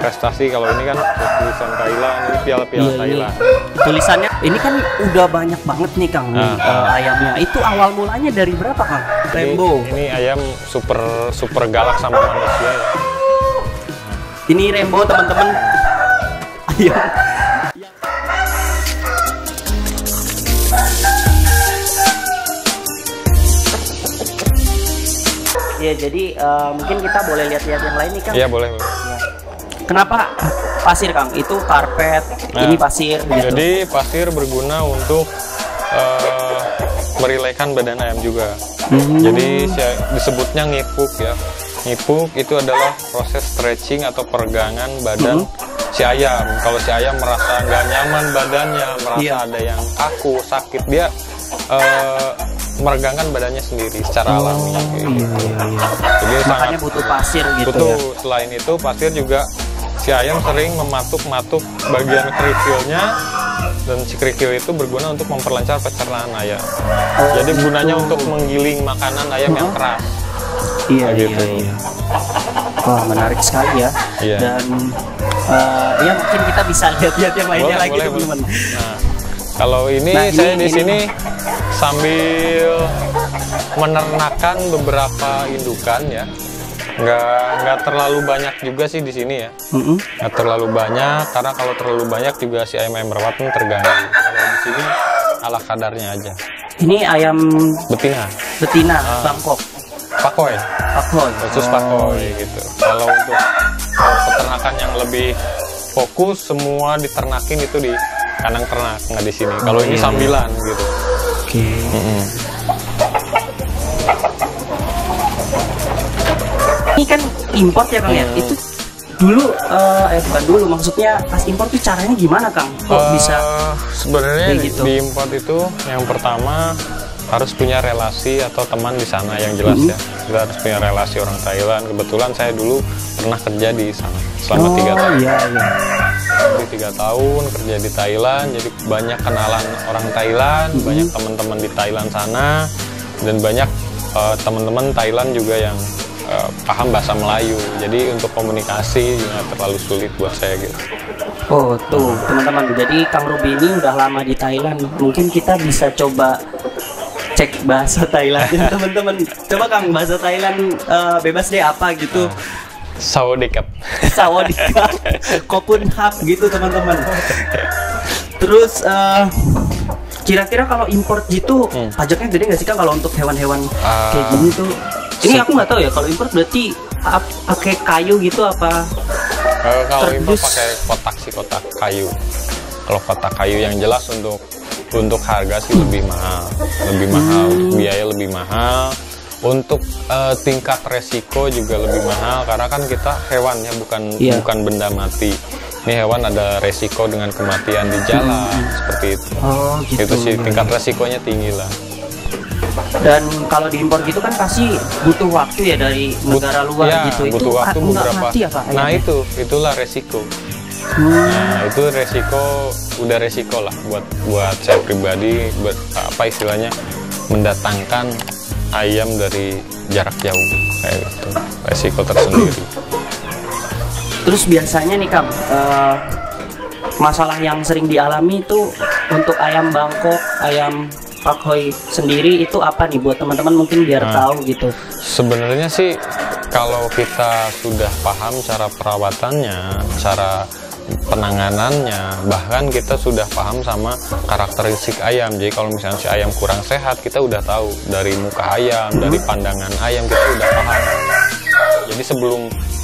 prestasi. Kalau ini kan tulisan Thailand, ini piala-piala Thailand. Tulisannya ini kan udah banyak banget nih Kang ayamnya. Itu awal mulanya dari berapa Kang? Rembo. Ini ayam super galak sama manusia ya. Ini Rembo teman-teman. Ayam. Ya, jadi mungkin kita boleh lihat-lihat yang lain nih Kang. Iya boleh. Ya. Kenapa pasir Kang? Itu karpet, ini pasir gitu. Jadi pasir berguna untuk merilekkan badan ayam juga. Jadi disebutnya ngipuk ya. Ngipuk itu adalah proses stretching atau peregangan badan si ayam. Kalau si ayam merasa nggak nyaman badannya, merasa ada yang kaku, sakit, dia meregangkan badannya sendiri secara alami. Jadi makanya butuh pasir gitu. Betul. Selain itu pasir juga si ayam sering mematuk-matuk bagian kerikilnya, dan si kerikil itu berguna untuk memperlancar pencernaan ayam. Jadi gunanya untuk menggiling makanan ayam yang keras. Iya. Wah, menarik sekali ya. Dan ya mungkin kita bisa lihat-lihat yang lainnya lagi teman-teman. Nah, kalau ini saya di sini sambil menernakan beberapa indukan ya. Nggak terlalu banyak juga sih di sini ya. Nggak terlalu banyak, karena kalau terlalu banyak juga si ayam merawat pun terganggu. Kalau di sini ala kadarnya aja. Ini ayam betina Bangkok. Pakoi. Khusus pakoi gitu. Kalau untuk peternakan yang lebih fokus, semua diternakin itu di kandang ternak, nggak di sini. Kalau ini sambilan gitu. Ini kan import ya Kang ya. Itu dulu bukan dulu, maksudnya pas import tuh caranya gimana Kang? Kok bisa sebenarnya gitu? Di import itu yang pertama harus punya relasi atau teman di sana yang jelas ya. Kita harus punya relasi orang Thailand. Kebetulan saya dulu pernah kerja di sana selama 3 tahun. Jadi 3 tahun kerja di Thailand, jadi banyak kenalan orang Thailand, banyak teman-teman di Thailand sana, dan banyak teman-teman Thailand juga yang paham bahasa Melayu. Jadi untuk komunikasi nggak terlalu sulit buat saya gitu. Oh tuh teman-teman, jadi Kang Ruby ini udah lama di Thailand. Mungkin kita bisa coba cek bahasa Thailand teman-teman. Coba Kang, bahasa Thailand bebas deh apa gitu. Sawadikap. Sawadikap. Kopun hap gitu teman-teman. Terus kira-kira kalau import gitu pajaknya gede nggak sih Kang kalau untuk hewan-hewan kayak gini tuh? Ini aku nggak tahu ya, kalau import berarti pakai kayu gitu apa? Kalau import pakai kotak sih, kotak kayu. Kalau kotak kayu yang jelas untuk harga sih lebih mahal, biaya lebih mahal. Untuk tingkat resiko juga lebih mahal, karena kan kita hewan ya, bukan benda mati. Ini hewan ada resiko dengan kematian di jalan seperti itu. Itu sih tingkat resikonya tinggi lah. Dan kalau diimpor gitu kan pasti butuh waktu ya dari negara luar gitu. Butuh waktu beberapa. Nah itulah resiko. Nah itu udah resiko lah buat saya pribadi, buat apa istilahnya, mendatangkan ayam dari jarak jauh kayak gitu, resiko tersendiri. Terus biasanya nih Kang, masalah yang sering dialami itu untuk ayam Bangkok, ayam Pakoi sendiri itu apa nih buat teman-teman mungkin biar tahu gitu? Sebenarnya sih kalau kita sudah paham cara perawatannya, cara penanganannya, bahkan kita sudah paham sama karakteristik ayam. Jadi kalau misalnya si ayam kurang sehat, kita udah tahu dari muka ayam, dari pandangan ayam, kita udah paham. Jadi sebelum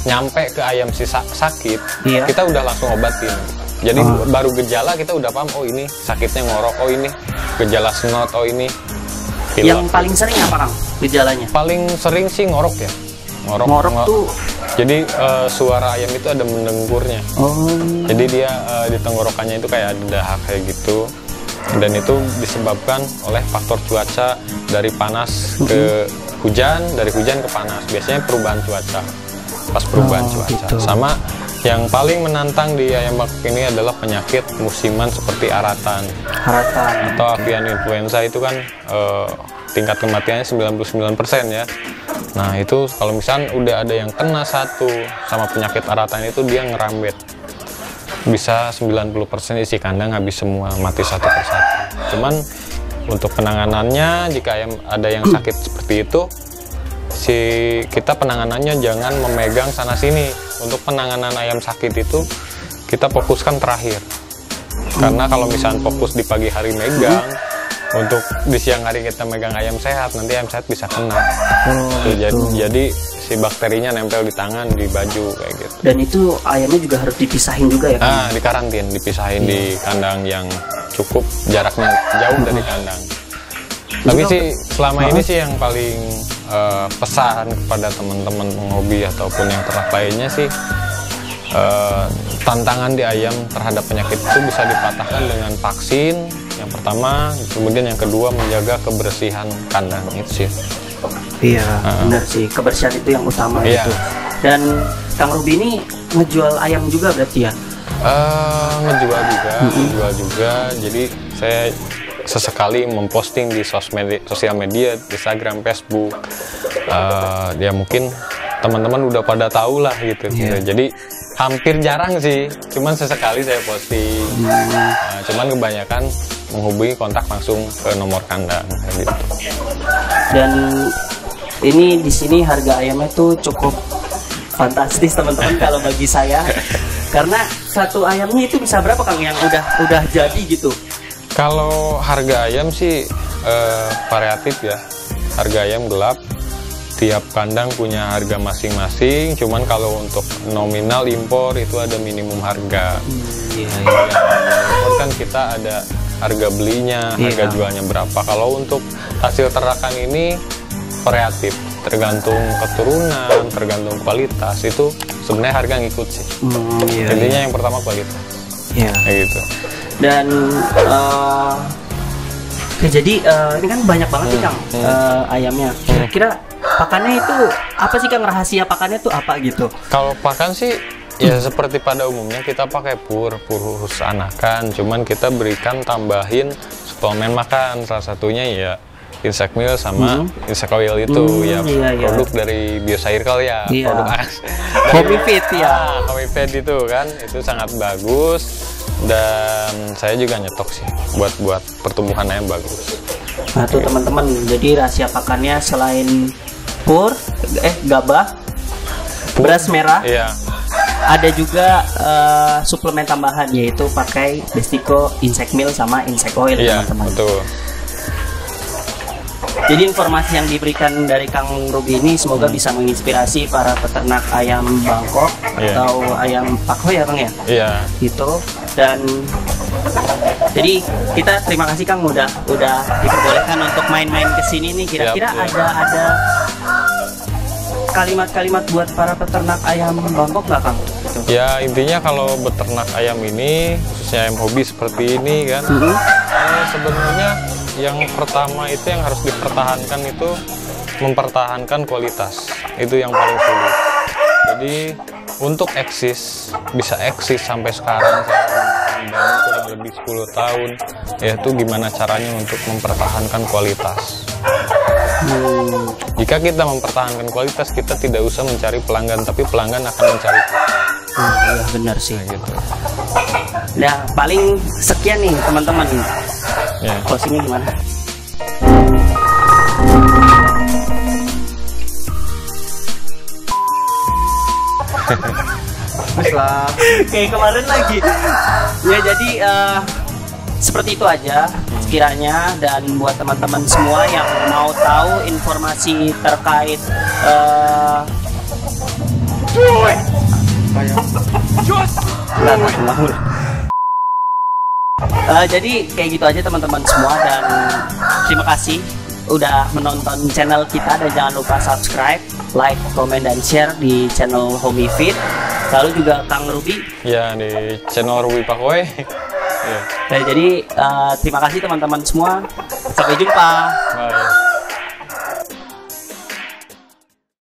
nyampe ke ayam si sakit, kita udah langsung obatin. Jadi baru gejala kita udah paham, oh ini sakitnya ngorok, oh ini gejala snot, oh ini pilek. Yang paling sering apa Kang gejalanya? Paling sering sih ngorok ya. Ngorok tuh jadi suara ayam itu ada mendengkurnya. Jadi dia di tenggorokannya itu kayak ada dahak kayak gitu, dan itu disebabkan oleh faktor cuaca, dari panas ke hujan, dari hujan ke panas. Biasanya perubahan cuaca, pas perubahan cuaca gitu. Sama yang paling menantang di ayam Bangkok ini adalah penyakit musiman seperti aratan atau avian influenza. Itu kan tingkat kematiannya 99% ya. Nah itu kalau misalnya udah ada yang kena satu sama penyakit aratan itu dia ngerambet, bisa 90% isi kandang habis semua, mati satu persatu. Cuman untuk penanganannya jika ayam ada yang sakit seperti itu, kita penanganannya jangan memegang sana sini. Untuk penanganan ayam sakit itu kita fokuskan terakhir, karena kalau misalnya fokus di pagi hari megang, untuk di siang hari kita megang ayam sehat, nanti ayam sehat bisa kena. Jadi si bakterinya nempel di tangan, di baju kayak gitu. Dan itu ayamnya juga harus dipisahin juga ya kan? Nah, dikarantin, dipisahin di kandang yang cukup jaraknya jauh dari kandang. Tapi sih selama ini sih yang paling pesan kepada teman-teman penghobi ataupun yang ternak lainnya sih, tantangan di ayam terhadap penyakit itu bisa dipatahkan dengan vaksin yang pertama, kemudian yang kedua menjaga kebersihan kandang itu sih. Iya, benar sih, kebersihan itu yang utama itu. Dan Kang Ruby ini ngejual ayam juga berarti ya? Ngejual juga. Jadi saya sesekali memposting di sosial media, Instagram, Facebook. Ya mungkin teman-teman udah pada tahu lah gitu. Jadi hampir jarang sih, cuman sesekali saya posting. Cuman kebanyakan menghubungi kontak langsung ke nomor kandang gitu. Dan ini di sini harga ayamnya tuh cukup fantastis teman-teman kalau bagi saya. Karena satu ayamnya itu bisa berapa Kang yang udah jadi gitu? Kalau harga ayam sih variatif ya. Harga ayam gelap, tiap kandang punya harga masing-masing. Cuman kalau untuk nominal impor itu ada minimum harga. Impor kan kita ada harga belinya, harga jualnya berapa. Kalau untuk hasil ternakan ini variatif, tergantung keturunan, tergantung kualitas. Itu sebenarnya harga ngikut sih. Intinya yang pertama kualitas. Kayak gitu. Dan jadi ini kan banyak banget nih Kang ayamnya. Kira-kira pakannya itu apa sih Kang, rahasia pakannya tuh apa gitu? Kalau pakan sih ya seperti pada umumnya kita pakai pur khusus anakan, cuman kita berikan tambahin suplemen makan, salah satunya ya insect meal sama insect oil itu produk dari Bio-Circle ya, produk Homifeed ya. Homifeed itu kan itu sangat bagus dan saya juga nyetok sih buat pertumbuhan ayam bagus. Nah tuh teman-teman, jadi rahasia pakannya selain pur, gabah, beras merah, ada juga suplemen tambahan yaitu pakai Bestico insect meal sama insect oil teman-teman. Betul. Jadi informasi yang diberikan dari Kang Ruby ini semoga bisa menginspirasi para peternak ayam Bangkok atau ayam pakho ya Kang ya? Gitu. Dan jadi kita terima kasih Kang udah diperbolehkan untuk main-main ke sini nih. Kira-kira ada kalimat-kalimat buat para peternak ayam Bangkok nggak Kang? Ya intinya kalau beternak ayam ini khususnya ayam hobi seperti ini kan, sebenarnya yang pertama itu yang harus dipertahankan itu mempertahankan kualitas, itu yang paling sulit. Jadi untuk bisa eksis sampai sekarang kurang lebih 10 tahun, yaitu gimana caranya untuk mempertahankan kualitas. Jika kita mempertahankan kualitas, kita tidak usah mencari pelanggan, tapi pelanggan akan mencari kita. Iya benar sih. Gitu. Nah paling sekian nih teman-teman. Closingnya gimana? Kayak kemarin lagi. Ya jadi seperti itu aja sekiranya, dan buat teman-teman semua yang mau tahu informasi terkait jadi kayak gitu aja teman-teman semua, dan terima kasih udah menonton channel kita, dan jangan lupa subscribe, like, komen, dan share di channel Homifeed. Lalu juga Kang Ruby ya di channel Ruby Pakoy. Nah, jadi terima kasih teman-teman semua, sampai jumpa. Bye.